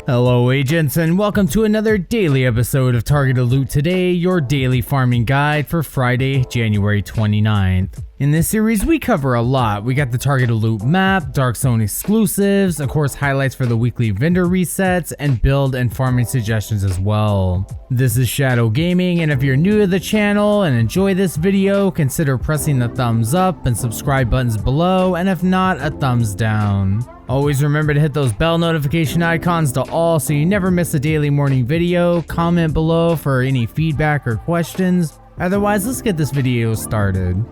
Hello agents, and welcome to another daily episode of Targeted Loot Today, your daily farming guide for Friday, January 29th. In this series, we cover a lot. We got the Targeted Loot map, Dark Zone exclusives, of course highlights for the weekly vendor resets, and build and farming suggestions as well. This is Shadow Gaming, and if you're new to the channel and enjoy this video, consider pressing the thumbs up and subscribe buttons below, and if not, a thumbs down. Always remember to hit those bell notification icons to all so you never miss a daily morning video. Comment below for any feedback or questions. Otherwise, let's get this video started.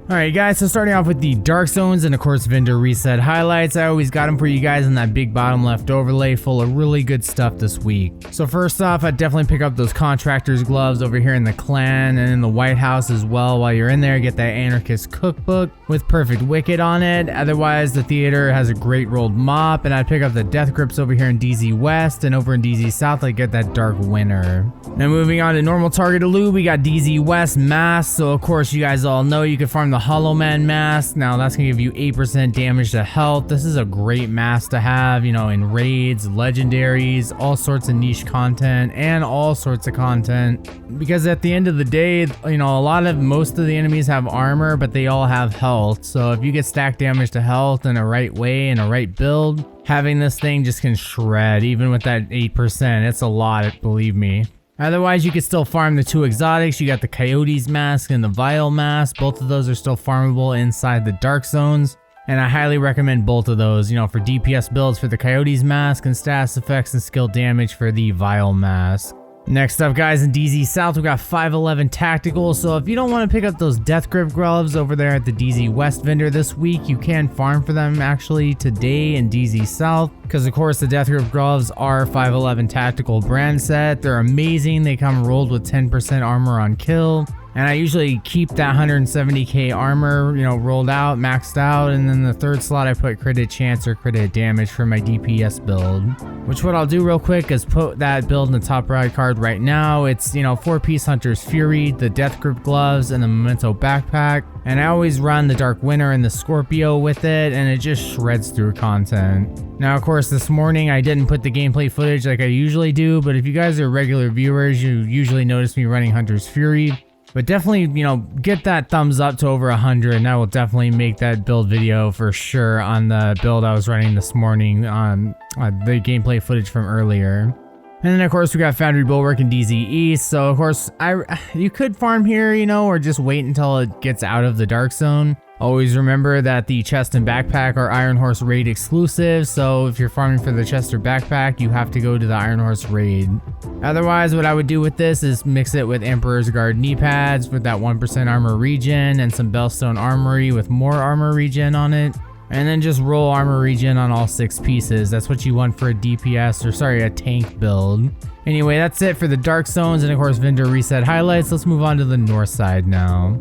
Alright guys, so starting off with the Dark Zones and of course vendor reset highlights. I always got them for you guys in that big bottom left overlay full of really good stuff this week. So first off, I'd definitely pick up those contractor's gloves over here in the clan and in the White House as well. While you're in there, get that anarchist cookbook with perfect wicket on it. Otherwise, the theater has a great rolled mop, and I'd pick up the death grips over here in DZ West, and over in DZ South I'd get that dark winter. Now moving on to normal targeted loot, we got DZ West mask. So of course you guys all know you can farm the Hollow Man mask. Now that's gonna give you 8% damage to health. This is a great mask to have, you know, in raids, legendaries, all sorts of niche content, and all sorts of content. Because at the end of the day, you know, most of the enemies have armor, but they all have health. So if you get stack damage to health in a right way, in a right build, having this thing just can shred. Even with that 8%, it's a lot, believe me. Otherwise, you can still farm the two exotics. You got the Coyotes mask and the Vial mask. Both of those are still farmable inside the Dark Zones, and I highly recommend both of those, you know, for DPS builds for the Coyotes mask and status effects and skill damage for the Vial mask. Next up guys, in DZ South we got 511 Tactical. So if you don't want to pick up those death grip gloves over there at the DZ West vendor this week, you can farm for them actually today in DZ South, because of course the death grip gloves are 511 Tactical brand set. They're amazing. They come rolled with 10% armor on kill, and I usually keep that 170k armor, you know, rolled out, maxed out, and then the third slot I put crit chance or crit damage for my DPS build. Which what I'll do real quick is put that build in the top right card right now. It's, you know, 4-piece Hunter's Fury, the death grip gloves, and the Memento backpack. And I always run the Dark Winter and the Scorpio with it, and it just shreds through content. Now of course this morning I didn't put the gameplay footage like I usually do, but if you guys are regular viewers, you usually notice me running Hunter's Fury. But definitely, you know, get that thumbs up to over 100, and I will definitely make that build video for sure on the build I was running this morning on the gameplay footage from earlier. And then of course we got Foundry Bulwark and DZ East. So of course you could farm here, you know, or just wait until it gets out of the Dark Zone. Always remember that the chest and backpack are Iron Horse raid exclusive, so if you're farming for the chest or backpack, you have to go to the Iron Horse raid. Otherwise, what I would do with this is mix it with Emperor's Guard knee pads with that 1% armor regen and some Bellstone Armory with more armor regen on it. And then just roll armor regen on all 6 pieces. That's what you want for a DPS, or sorry, a tank build. Anyway, that's it for the Dark Zones and of course vendor reset highlights. Let's move on to the north side now.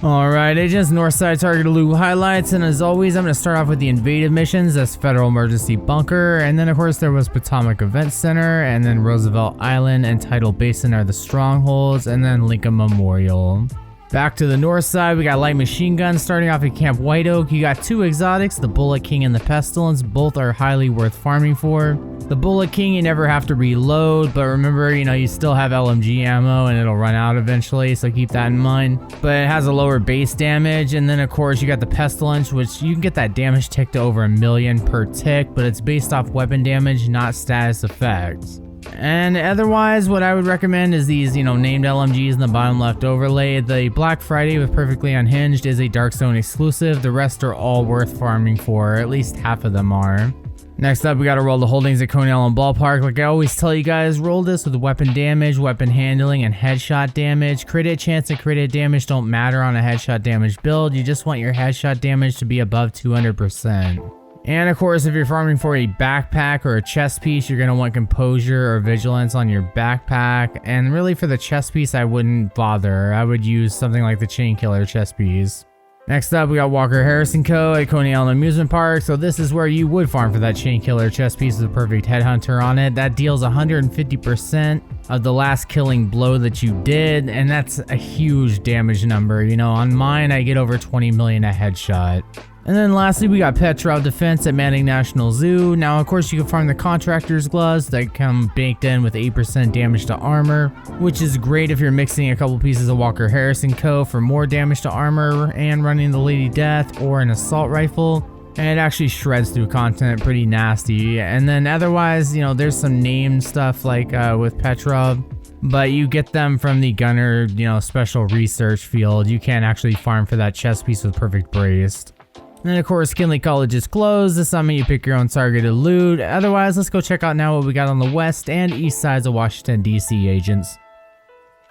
Alright agents, north side targeted loot highlights, and as always I'm going to start off with the invaded missions. That's Federal Emergency Bunker, and then of course there was Potomac Event Center, and then Roosevelt Island and Tidal Basin are the strongholds, and then Lincoln Memorial. Back to the north side, we got light machine guns starting off at Camp White Oak. You got 2 exotics, the Bullet King and the Pestilence. Both are highly worth farming for. The Bullet King you never have to reload, but remember, you know, you still have LMG ammo and it'll run out eventually, so keep that in mind. But it has a lower base damage, and then of course you got the Pestilence, which you can get that damage tick to over 1 million per tick, but it's based off weapon damage, not status effects. And otherwise, what I would recommend is these, you know, named LMGs in the bottom left overlay. The Black Friday with Perfectly Unhinged is a Dark Zone exclusive. The rest are all worth farming for, at least half of them are. Next up, we gotta roll the holdings at Coney Island Ballpark. Like I always tell you guys, roll this with weapon damage, weapon handling, and headshot damage. Crit hit chance and crit hit damage don't matter on a headshot damage build. You just want your headshot damage to be above 200%. And of course, if you're farming for a backpack or a chest piece, you're going to want composure or vigilance on your backpack. And really for the chest piece, I wouldn't bother. I would use something like the chain killer chest piece. Next up, we got Walker Harrison Co. at Coney Island Amusement Park. So this is where you would farm for that Chain Killer chest piece with a perfect headhunter on it. That deals 150% of the last killing blow that you did, and that's a huge damage number. You know, on mine, I get over 20 million a headshot. And then lastly, we got Petrov Defense at Manning National Zoo. Now, of course, you can farm the Contractor's Gloves that come baked in with 8% damage to armor, which is great if you're mixing a couple pieces of Walker Harrison Co. for more damage to armor and running the Lady Death or an assault rifle. And it actually shreds through content pretty nasty. And then otherwise, you know, there's some name stuff like with Petrov, but you get them from the Gunner, you know, special research field. You can't actually farm for that chest piece with perfect braced. And then of course, Kinley College is closed. This summer you pick your own targeted loot. Otherwise, let's go check out now what we got on the west and east sides of Washington, D.C. agents.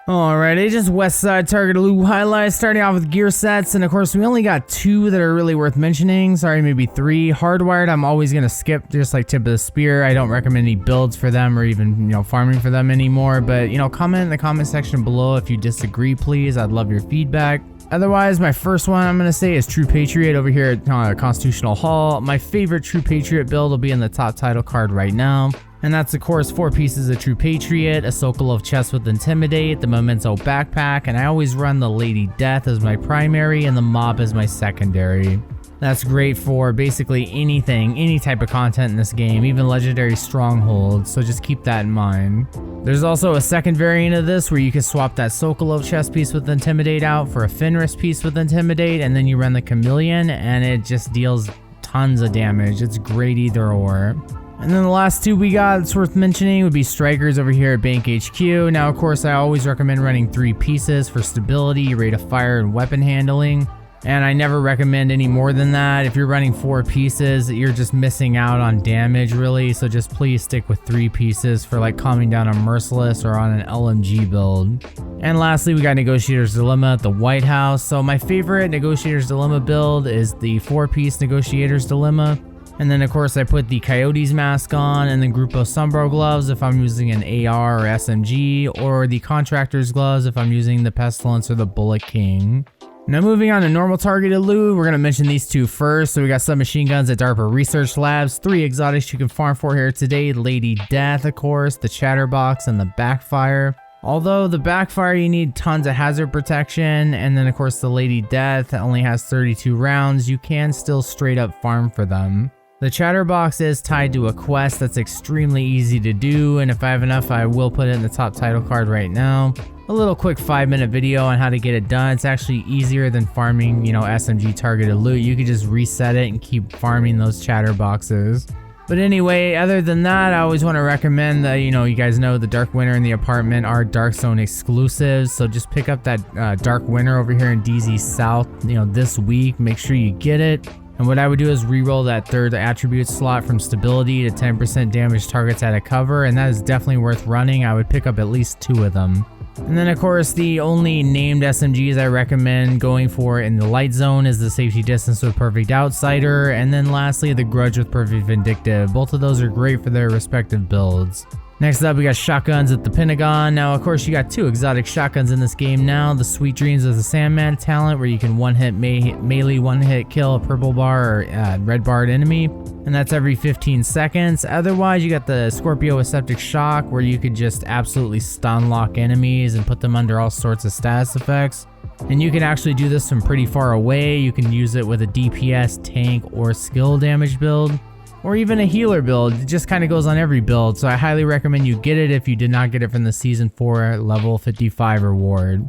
Alright, agents, west side targeted loot highlights, starting off with gear sets. And of course, we only got 2 that are really worth mentioning. Sorry, maybe 3. Hardwired, I'm always going to skip, just like Tip of the Spear. I don't recommend any builds for them or even, you know, farming for them anymore. But, you know, comment in the comment section below if you disagree, please. I'd love your feedback. Otherwise, my first one I'm going to say is True Patriot over here at Constitutional Hall. My favorite True Patriot build will be in the top title card right now. And that's of course 4 pieces of True Patriot, a Sokolov chest with Intimidate, the Memento backpack, and I always run the Lady Death as my primary and the Mob as my secondary. That's great for basically anything, any type of content in this game, even legendary strongholds, so just keep that in mind. There's also a second variant of this where you can swap that Sokolov chest piece with Intimidate out for a Fenris piece with Intimidate, and then you run the Chameleon and it just deals tons of damage. It's great either or. And then the last 2 we got that's worth mentioning would be Strikers over here at Bank HQ. Now of course I always recommend running 3 pieces for stability, rate of fire, and weapon handling. And I never recommend any more than that. If you're running 4 pieces, you're just missing out on damage really. So just please stick with 3 pieces for like calming down a Merciless or on an LMG build. And lastly, we got Negotiator's Dilemma at the White House. So my favorite Negotiator's Dilemma build is the 4-piece Negotiator's Dilemma. And then of course I put the Coyote's mask on and then Grupo Sombro gloves if I'm using an AR or SMG, or the Contractor's gloves if I'm using the Pestilence or the Bullet King. Now moving on to normal targeted loot, we're going to mention these 2 first. So we got submachine guns at DARPA Research Labs, 3 exotics you can farm for here today, Lady Death of course, the Chatterbox, and the Backfire. Although the Backfire you need tons of hazard protection, and then of course the Lady Death only has 32 rounds, you can still straight up farm for them. The Chatterbox is tied to a quest that's extremely easy to do, and if I have enough I will put it in the top title card right now. A little quick 5-minute video on how to get it done. It's actually easier than farming, you know, SMG targeted loot. You could just reset it and keep farming those Chatterboxes. But anyway, other than that, I always want to recommend that, you know, you guys know the Dark Winter and the Apartment are Dark Zone exclusives. So just pick up that Dark Winter over here in DZ South, you know, this week. Make sure you get it. And what I would do is reroll that 3rd attribute slot from stability to 10% damage targets at a cover, and that is definitely worth running. I would pick up at least 2 of them. And then of course the only named SMGs I recommend going for in the light zone is the Safety Distance with Perfect Outsider, and then lastly the Grudge with Perfect Vindictive. Both of those are great for their respective builds. Next up, we got shotguns at the Pentagon. Now, of course, you got 2 exotic shotguns in this game now. The Sweet Dreams of the Sandman talent, where you can one-hit melee one-hit kill a purple bar or red barred enemy, and that's every 15 seconds. Otherwise, you got the Scorpio Aseptic Shock, where you could just absolutely stun lock enemies and put them under all sorts of status effects. And you can actually do this from pretty far away. You can use it with a DPS, tank, or skill damage build, or even a healer build. It just kind of goes on every build, so I highly recommend you get it if you did not get it from the Season 4 level 55 reward.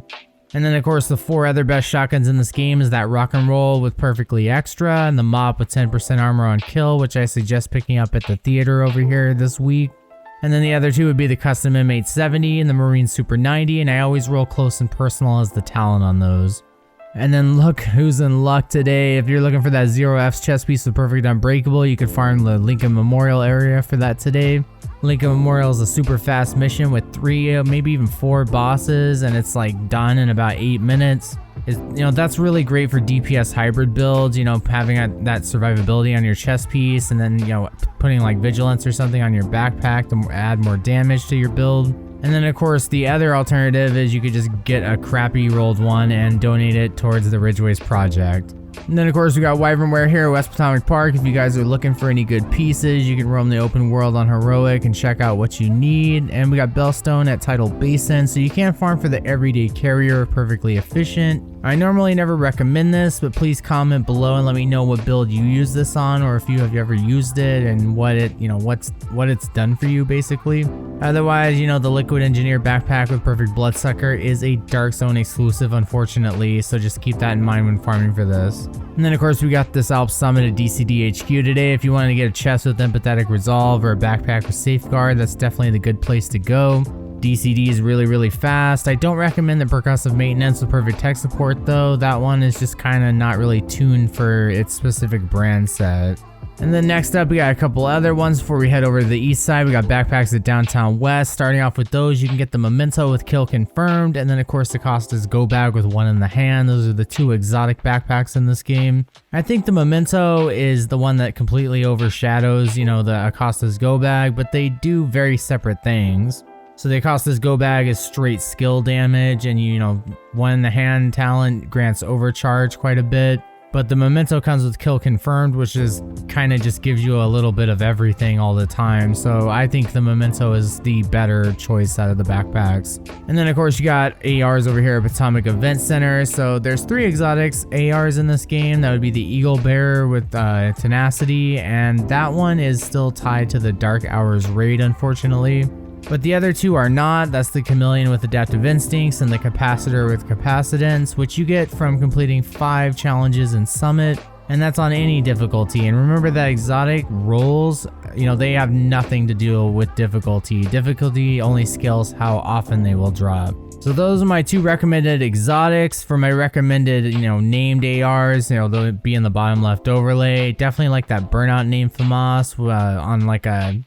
And then of course the 4 other best shotguns in this game is that Rock and Roll with Perfectly Extra, and the Mop with 10% armor on kill, which I suggest picking up at the theater over here this week. And then the other 2 would be the Custom M870 and the Marine Super 90, and I always roll close and personal as the talent on those. And then look who's in luck today. If you're looking for that 0F's chest piece with Perfect Unbreakable, you could farm the Lincoln Memorial area for that today. Lincoln Memorial is a super fast mission with 3, maybe even 4 bosses, and it's like done in about 8 minutes. That's really great for DPS hybrid builds, having that survivability on your chest piece, and then, putting like Vigilance or something on your backpack to add more damage to your build. And then of course the other alternative is you could just get a crappy rolled one and donate it towards the Ridgeways project. And then of course we got Wyvernware here at West Potomac Park. If you guys are looking for any good pieces, you can roam the open world on Heroic and check out what you need. And we got Bellstone at Tidal Basin, so you can farm for the everyday carrier, perfectly efficient. I normally never recommend this, but please comment below and let me know what build you use this on, or if you have ever used it and what it, what it's done for you basically. Otherwise, the Liquid Engineer backpack with Perfect Bloodsucker is a Dark Zone exclusive, unfortunately, so just keep that in mind when farming for this. And then of course we got this Alps Summit at DCD HQ today. If you want to get a chest with Empathetic Resolve or a backpack with Safeguard, that's definitely the good place to go. DCD is really fast. I don't recommend the Percussive Maintenance with Perfect Tech Support though. That one is just kind of not really tuned for its specific brand set. And then next up, we got a couple other ones before we head over to the east side. We got backpacks at Downtown West. Starting off with those, you can get the Memento with Kill Confirmed, and then of course the Acosta's Go Bag with One in the Hand. Those are the two exotic backpacks in this game. I think the Memento is the one that completely overshadows, the Acosta's Go Bag, but they do very separate things. So the Acosta's Go Bag is straight skill damage, and One in the Hand talent grants overcharge quite a bit. But the Memento comes with Kill Confirmed, which is kind of just gives you a little bit of everything all the time. So I think the Memento is the better choice out of the backpacks. And then of course you got ARs over here at Potomac Event Center. So there's 3 exotics ARs in this game. That would be the Eagle Bearer with Tenacity, and that one is still tied to the Dark Hours raid, unfortunately. But the other 2 are not. That's the Chameleon with Adaptive Instincts and the Capacitor with Capacitance, which you get from completing 5 challenges in Summit, and that's on any difficulty. And remember that exotic rolls, they have nothing to do with difficulty. Difficulty only scales how often they will drop. So those are my 2 recommended exotics. For my recommended, named ARs, they'll be in the bottom left overlay. Definitely like that Burnout name FAMAS on like a,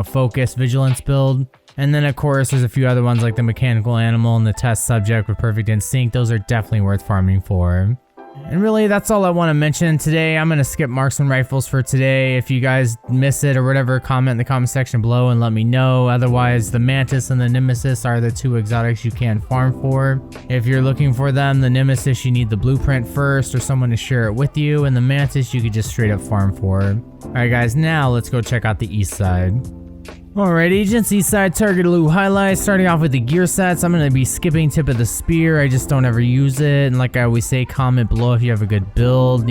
Focus Vigilance build. And then of course there's a few other ones like the Mechanical Animal and the Test Subject with Perfect Instinct. Those are definitely worth farming for. And really, that's all I want to mention today. I'm going to skip Marksman Rifles for today. If you guys miss it or whatever, comment in the comment section below and let me know. Otherwise, the Mantis and the Nemesis are the 2 exotics you can farm for. If you're looking for them, the Nemesis, you need the blueprint first or someone to share it with you. And the Mantis, you could just straight up farm for. Alright guys, now let's go check out the east side. Alright, Agents, East Side Target Loot highlights. Starting off with the gear sets, I'm going to be skipping Tip of the Spear. I just don't ever use it. And like I always say, comment below if you have a good build,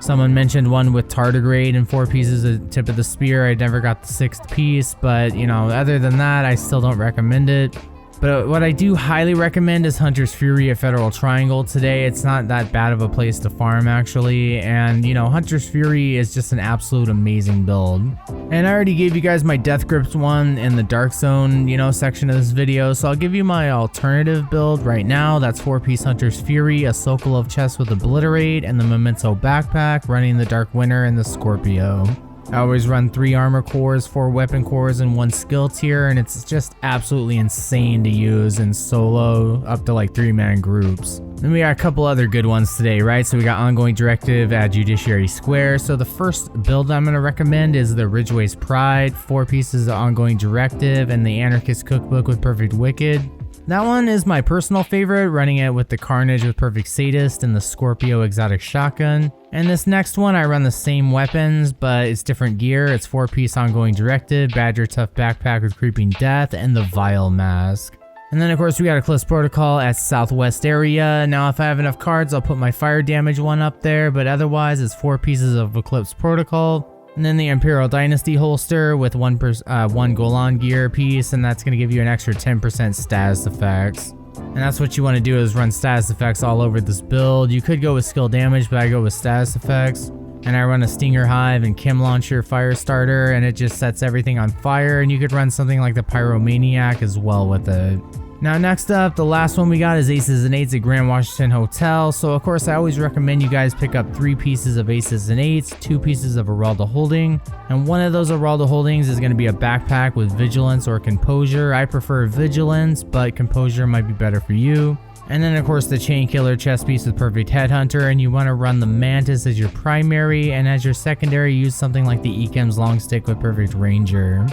Someone mentioned one with Tardigrade and 4 pieces of Tip of the Spear. I never got the 6th piece, but, other than that, I still don't recommend it. But what I do highly recommend is Hunter's Fury at Federal Triangle today. It's not that bad of a place to farm actually, and Hunter's Fury is just an absolute amazing build. And I already gave you guys my Death Grips one in the Dark Zone, section of this video, so I'll give you my alternative build right now. That's 4-piece Hunter's Fury, a Sokolov chest with Obliterate, and the Memento backpack running the Dark Winter and the Scorpio. I always run 3 armor cores, 4 weapon cores, and 1 skill tier, and it's just absolutely insane to use in solo up to like 3-man groups. Then we got a couple other good ones today, right? So we got Ongoing Directive at Judiciary Square. So the first build I'm going to recommend is the Ridgeway's Pride, 4 pieces of Ongoing Directive, and the Anarchist Cookbook with Perfect Wicked. That one is my personal favorite, running it with the Carnage with Perfect Sadist and the Scorpio Exotic Shotgun. And this next one, I run the same weapons, but it's different gear. It's 4-piece Ongoing Directive, Badger Tough Backpack with Creeping Death, and the Vile Mask. And then of course we got Eclipse Protocol at Southwest area. Now if I have enough cards, I'll put my Fire Damage one up there, but otherwise it's 4 pieces of Eclipse Protocol. And then the Imperial Dynasty holster with one Golan gear piece, and that's going to give you an extra 10% status effects. And that's what you want to do, is run status effects all over this build. You could go with skill damage, but I go with status effects. And I run a Stinger Hive and Chem Launcher Fire Starter, and it just sets everything on fire. And you could run something like the Pyromaniac as well with it. Now next up, the last one we got is Aces and Eights at Grand Washington Hotel. So of course I always recommend you guys pick up 3 pieces of Aces and Eights, 2 pieces of Aralda Holding, and one of those Aralda Holdings is going to be a backpack with Vigilance or Composure. I prefer Vigilance, but Composure might be better for you. And then of course the Chain Killer chest piece with Perfect Headhunter, and you want to run the Mantis as your primary, and as your secondary use something like the Ekem's Long Stick with Perfect Ranger.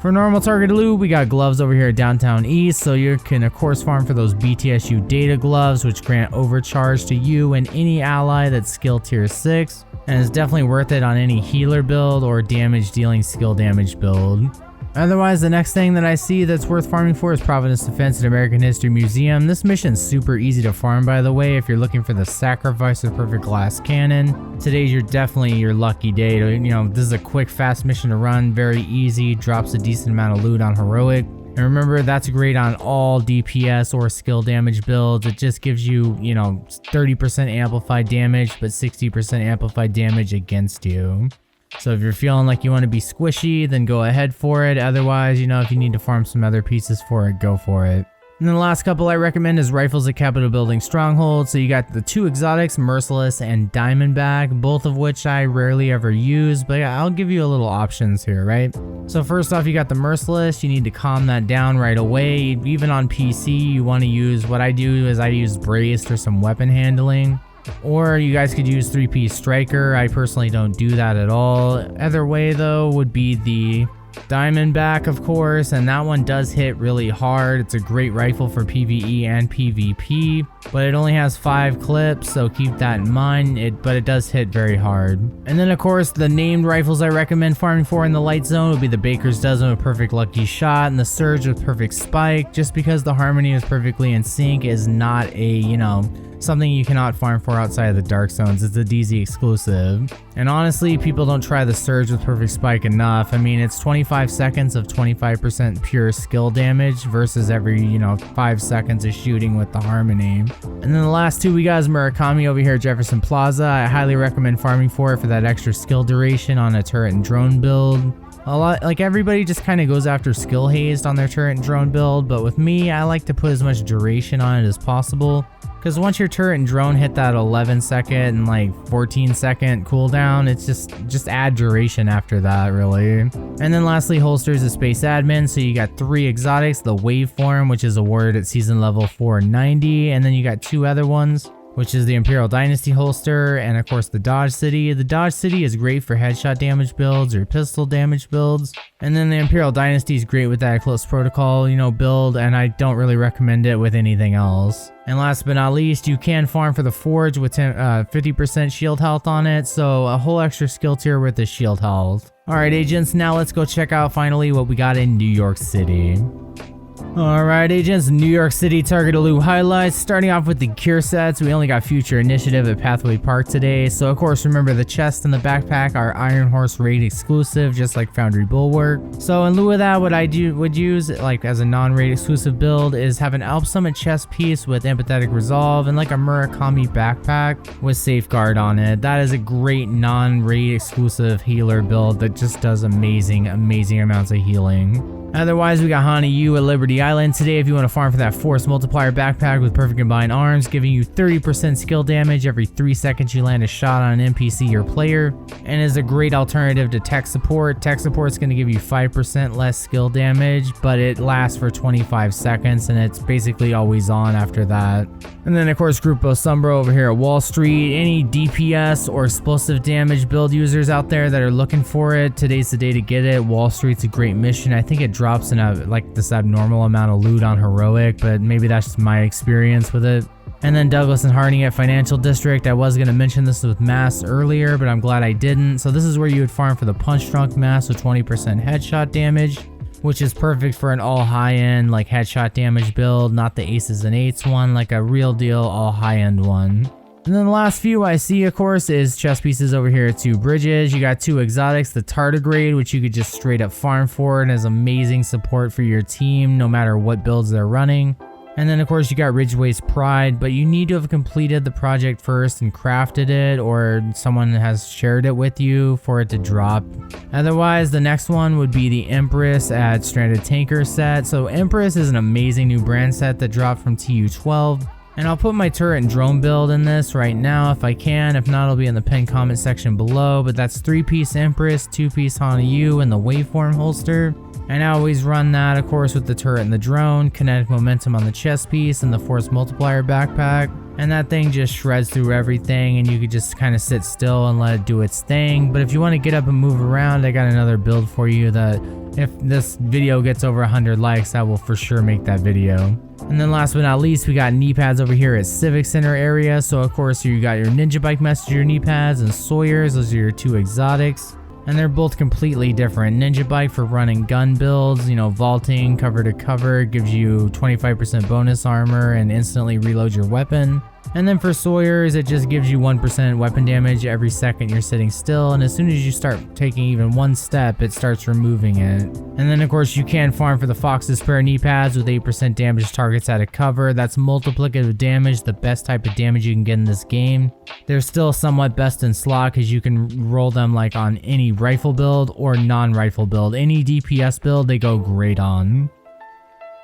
For normal targeted loot, we got gloves over here at Downtown East, so you can of course farm for those BTSU data gloves, which grant overcharge to you and any ally that's skill tier 6, and it's definitely worth it on any healer build or damage dealing skill damage build. Otherwise, the next thing that I see that's worth farming for is Providence Defense and American History Museum. This mission's super easy to farm, by the way, if you're looking for the Sacrifice of Perfect Glass Cannon. Today's definitely your lucky day. This is a quick, fast mission to run, very easy, drops a decent amount of loot on heroic. And remember, that's great on all DPS or skill damage builds. It just gives you, 30% amplified damage, but 60% amplified damage against you. So if you're feeling like you want to be squishy, then go ahead for it. Otherwise, if you need to farm some other pieces for it, go for it. And then the last couple I recommend is Rifles at Capitol Building Stronghold. So you got the 2 exotics, Merciless and Diamondback, both of which I rarely ever use, but I'll give you a little options here, right? So first off, you got the Merciless. You need to calm that down right away. Even on PC, you want to use, what I do is I use Braced or some weapon handling. Or you guys could use 3-piece Striker. I personally don't do that at all. Other way though would be the Diamondback, of course, and that one does hit really hard. It's a great rifle for PvE and PvP, but it only has 5 clips, so keep that in mind. But it does hit very hard. And then of course, the named rifles I recommend farming for in the light zone would be the Baker's Dozen with Perfect Lucky Shot and the Surge with Perfect Spike. Just because the harmony is perfectly in sync is not a, something you cannot farm for outside of the dark zones. It's a DZ exclusive. And honestly, people don't try the Surge with Perfect Spike enough. I mean, it's 25 seconds of 25% pure skill damage versus every, 5 seconds of shooting with the harmony. And then the last 2 we got is Murakami over here at Jefferson Plaza. I highly recommend farming for it for that extra skill duration on a turret and drone build. Everybody just kind of goes after skill hazed on their turret and drone build, but with me, I like to put as much duration on it as possible. Because once your turret and drone hit that 11-second and 14-second cooldown, it's just add duration after that, really. And then lastly, holsters is Space Admin. So you got 3 exotics, the Waveform, which is awarded at season level 490, and then you got 2 other ones, which is the Imperial Dynasty holster, and of course the Dodge City. The Dodge City is great for headshot damage builds or pistol damage builds. And then the Imperial Dynasty is great with that close protocol, build, and I don't really recommend it with anything else. And last but not least, you can farm for the Forge with 50% shield health on it, so a whole extra skill tier with the shield health. Alright agents, now let's go check out finally what we got in New York City. Alright agents, New York City targeted loot highlights. Starting off with the cure sets, we only got Future Initiative at Pathway Park today. So of course remember the chest and the backpack are Iron Horse raid exclusive, just like Foundry Bulwark. So in lieu of that, what I would use as a non-raid exclusive build is have an Alp Summit chest piece with Empathetic Resolve and a Murakami backpack with Safeguard on it. That is a great non-raid exclusive healer build that just does amazing amounts of healing. Otherwise, we got Hana Yu at Liberty Island today if you want to farm for that Force Multiplier backpack with Perfect Combined Arms, giving you 30% skill damage every 3 seconds you land a shot on an NPC or player, and is a great alternative to Tech Support. Tech Support is going to give you 5% less skill damage, but it lasts for 25 seconds, and it's basically always on after that. And then, of course, Grupo Sombra over here at Wall Street. Any DPS or explosive damage build users out there that are looking for it, today's the day to get it. Wall Street's a great mission. I think it drops in this abnormal amount of loot on heroic, but maybe that's just my experience with it. And then Douglas and Harding at Financial District. I was going to mention this with Mass earlier, but I'm glad I didn't. So this is where you would farm for the Punch Drunk Mass with 20% headshot damage, which is perfect for an all high-end headshot damage build, not the Aces and Eights one, a real deal all high-end one. And then the last few I see, of course, is chest pieces over here at 2 Bridges. You got 2 exotics, the Tardigrade, which you could just straight up farm for and has amazing support for your team no matter what builds they're running. And then of course you got Ridgeway's Pride, but you need to have completed the project first and crafted it, or someone has shared it with you for it to drop. Otherwise, the next one would be the Empress at Stranded Tanker set. So Empress is an amazing new brand set that dropped from TU12. And I'll put my turret and drone build in this right now if I can. If not, it'll be in the pinned comment section below. But that's 3-piece Empress, 2-piece Hana Yu, and the Waveform holster. And I always run that, of course, with the turret and the drone, kinetic momentum on the chest piece, and the Force Multiplier backpack. and that thing just shreds through everything, and you could just kind of sit still and let it do its thing. But if you want to get up and move around, I got another build for you that if this video gets over 100 likes, I will for sure make that video. And then last but not least, we got knee pads over here at Civic Center area. So of course you got your Ninja Bike Messenger knee pads and Sawyers. Those are your two exotics. And they're both completely different. Ninja Bike for running gun builds, you know, vaulting cover to cover, gives you 25% bonus armor and instantly reloads your weapon. And then for Sawyers, it just gives you 1% weapon damage every second you're sitting still, and as soon as you start taking even one step, it starts removing it. And then of course you can farm for the Fox's Pair knee pads with 8% damage targets out of cover. That's multiplicative damage, the best type of damage you can get in this game. They're still somewhat best in slot because you can roll them like on any rifle build or non-rifle build. Any DPS build, they go great on.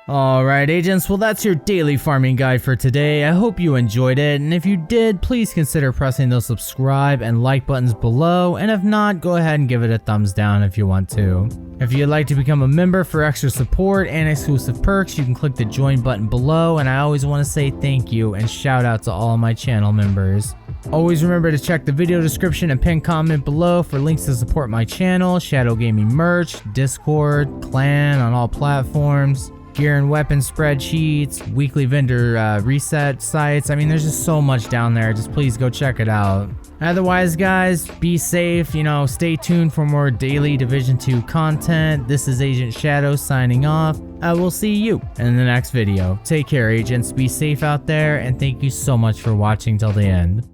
Alright agents, well that's your daily farming guide for today. I hope you enjoyed it, and if you did, please consider pressing those subscribe and like buttons below, and if not, go ahead and give it a thumbs down if you want to. If you'd like to become a member for extra support and exclusive perks, you can click the join button below, and I always want to say thank you and shout out to all my channel members. Always remember to check the video description and pinned comment below for links to support my channel, Shadow Gaming merch, Discord, clan on all platforms, gear and weapon spreadsheets, weekly vendor reset sites. I mean, there's just so much down there. Just please go check it out. Otherwise, guys, be safe. You know, stay tuned for more daily Division 2 content. This is Agent Shadow signing off. I will see you in the next video. Take care, agents. Be safe out there, and thank you so much for watching till the end.